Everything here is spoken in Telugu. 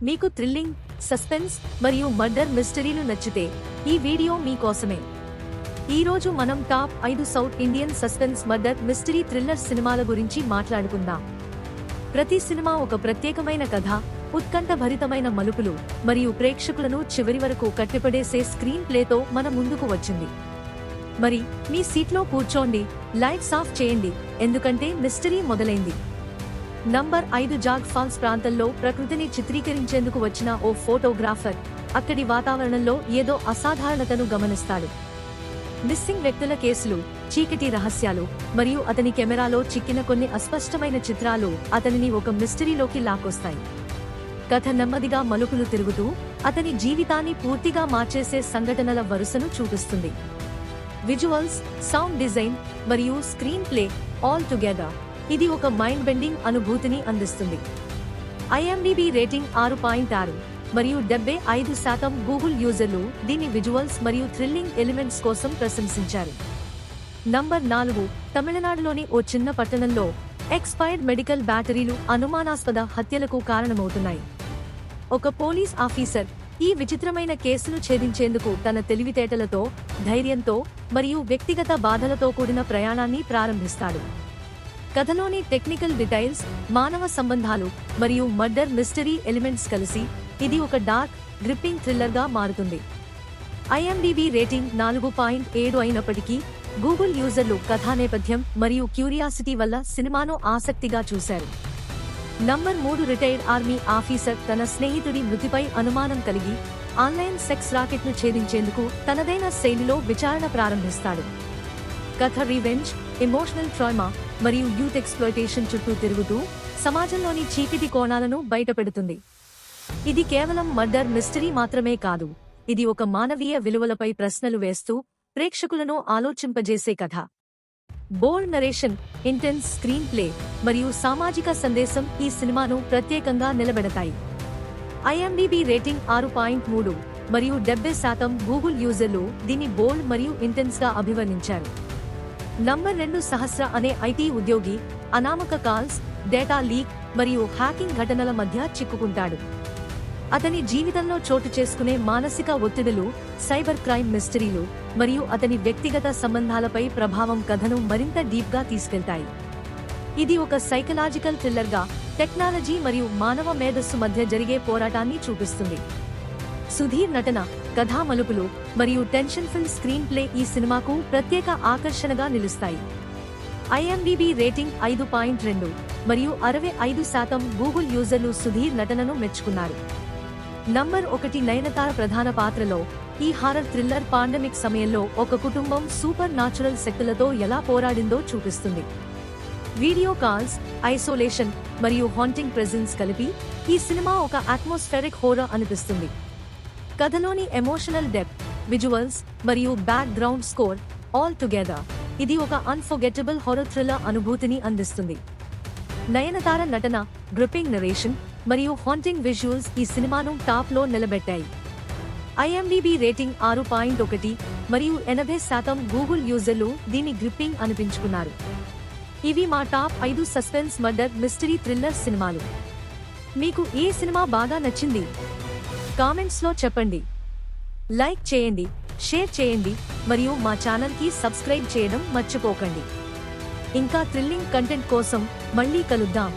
మీకు థ్రిల్లింగ్, సస్పెన్స్ మరియు మర్డర్ మిస్టరీలు నచ్చితే ఈ వీడియో మీకోసమే. ఈ రోజు మనం top 5 south Indian suspense murder mystery thriller సినిమాల గురించి మాట్లాడుకుందాం. ప్రతి సినిమా ఒక ప్రత్యేకమైన కథ, ఉత్కంఠభరితమైన మలుపులు మరియు ప్రేక్షకులను చివరి వరకు కట్టిపడేసే స్క్రీన్ ప్లేతో మన ముందుకు వచ్చింది. మరి మీ సీట్లో కూర్చోండి, లైట్స్ ఆఫ్ చేయండి, ఎందుకంటే మిస్టరీ మొదలైంది. నంబర్ 5 జాగ్ ఫాల్స్ ప్రాంతంలో ప్రకృతిని చిత్రీకరించేందుకు వచ్చిన ఓ ఫోటోగ్రాఫర్ అక్కడి వాతావరణంలో ఏదో అసాధారణతను గమనిస్తాడు. మిస్సింగ్ వ్యక్తుల కేసులు, చీకటి రహస్యాలు మరియు అతని కెమెరాలో చిక్కిన కొన్ని అస్పష్టమైన చిత్రాలు అతనిని ఒక మిస్టరీలోకి లాక్కొస్తాయి. కథ నెమ్మదిగా మలుపులు తిరుగుతూ అతని జీవితాన్ని పూర్తిగా మార్చేసే సంఘటనల వరుసను చూపిస్తుంది. విజువల్స్, సౌండ్ డిజైన్ మరియు స్క్రీన్ ప్లే ఆల్ టుగెదర్ ఇది ఒక మైండ్ బెండింగ్ అనుభూతిని అందిస్తుంది. IMDb రేటింగ్ 6.6 మరియు 75% గూగుల్ యూజర్లు దీని విజువల్స్ మరియు థ్రిల్లింగ్ ఎలిమెంట్స్ కోసం ప్రశంసించారు. నంబర్ 4 తమిళనాడులోని ఓ చిన్న పట్టణంలో ఎక్స్పైర్డ్ మెడికల్ బ్యాటరీలు అనుమానాస్పద హత్యలకు కారణమవుతున్నాయి. ఒక పోలీస్ ఆఫీసర్ ఈ విచిత్రమైన కేసును ఛేదించేందుకు తన తెలివితేటలతో, ధైర్యంతో మరియు వ్యక్తిగత బాధలతో కూడిన ప్రయాణాన్ని ప్రారంభిస్తాడు. కథలోని టెక్నికల్ డీటెయిల్స్, మానవ సంబంధాలు మరియు మర్డర్ మిస్టరీ ఎలిమెంట్స్ కలిసి ఇది ఒక డార్క్, గ్రిప్పింగ్ థ్రిల్లర్గా మారుతుంది. IMDb రేటింగ్ 4.7 అయినప్పటికీ గూగుల్ యూజర్లు కథా నేపథ్యం మరియు క్యూరియాసిటీ వల్ల సినిమాను ఆసక్తిగా చూశారు. నంబర్ 3 రిటైర్డ్ ఆర్మీ ఆఫీసర్ తన స్నేహితుడి మృతిపై అనుమానం కలిగి ఆన్లైన్ సెక్స్ రాకెట్ను ఛేదించేందుకు తనదైన శైలిలో విచారణ ప్రారంభిస్తాడు. కథ రివెంజ్, ఎమోషనల్ ట్రామా మరియు యూత్ ఎక్స్‌ప్లాయిటేషన్ చుట్టూ తిరుగుతూ సమాజంలోని చీకటి కోణాలను బయటపెడుతుంది. ఇది కేవలం మర్డర్ మిస్టరీ మాత్రమే కాదు, ఇది ఒక మానవీయ విలువలపై ప్రశ్నలు వేస్తూ ప్రేక్షకులను ఆలోచింపజేసే కథ. బోల్డ్ నరేషన్, ఇంటెన్స్ స్క్రీన్ ప్లే మరియు సామాజిక సందేశం ఈ సినిమాను ప్రత్యేకంగా నిలబెడతాయి. IMDb రేటింగ్ 6.3 మరియు 70% గూగుల్ యూజర్లు దీన్ని బోల్డ్ మరియు ఇంటెన్స్గా అభివర్ణించారు. నంబర్ 2 సహస్ర అనే IT ఉద్యోగి అనామక కాల్స్, డేటా లీక్ మరియు హ్యాకింగ్ ఘటనల మధ్య చిక్కుకుంటాడు. అతని జీవితంలో చోటు చేసుకునే మానసిక ఒత్తిడులు, సైబర్ క్రైమ్ మిస్టరీలు మరియు అతని వ్యక్తిగత సంబంధాలపై ప్రభావం కథను మరింత డీప్గా తీసుకెళ్తాయి. ఇది ఒక సైకలాజికల్ థ్రిల్లర్గా టెక్నాలజీ మరియు మానవ మేధస్సు మధ్య జరిగే పోరాటాన్ని చూపిస్తుంది. సుధీర్ నటన, కథా మలుపులు మరియు టెన్షన్ ఫిల్ స్క్రీన్ ప్లే ఈ సినిమాకు ప్రత్యేక ఆకర్షణగా నిలుస్తాయి. IMDb రేటింగ్ 5.2 మరియు 65% గూగుల్ యూజర్లు సుధీర్ నటనను మెచ్చుకున్నారు. నంబర్ 1 నయనతార ప్రధాన పాత్రలో ఈ హారర్ థ్రిల్లర్ పాండమిక్ సమయంలో ఒక కుటుంబం సూపర్ నాచురల్ శక్తులతో ఎలా పోరాడిందో చూపిస్తుంది. వీడియో కాల్స్, ఐసోలేషన్ మరియు హాంటింగ్ ప్రెజెన్స్ కలిపి ఈ సినిమా ఒక అట్మాస్ఫెరిక్ హోరర్ అనిపిస్తుంది. కథలోని ఎమోషనల్ డెప్త్, విజువల్స్ మరియు back ground score all together ఇది ఒక అన్ఫర్గెటబుల్ హారర్ థ్రిల్లర్ అనుభూతిని అందిస్తుంది. నయనతార నటన, గ్రిప్పింగ్ నరేషన్ మరియు హాంటింగ్ విజువల్స్ ఈ సినిమాను టాప్లో నిలబెట్టాయి. IMDb రేటింగ్ 6.1 మరియు 80% గూగుల్ యూజర్లు దీన్ని గ్రిప్పింగ్ అనిపించుకున్నారు. ఇవి మా top 5 suspense murder mystery thriller సినిమాలు. మీకు ఏ సినిమా బాగా నచ్చింది? కామెంట్స్లో చెప్పండి. లైక్ చేయండి, షేర్ చేయండి మరియు మా ఛానల్కి సబ్స్క్రైబ్ చేయడం మర్చిపోకండి. ఇంకా థ్రిల్లింగ్ కంటెంట్ కోసం మళ్ళీ కలుద్దాం.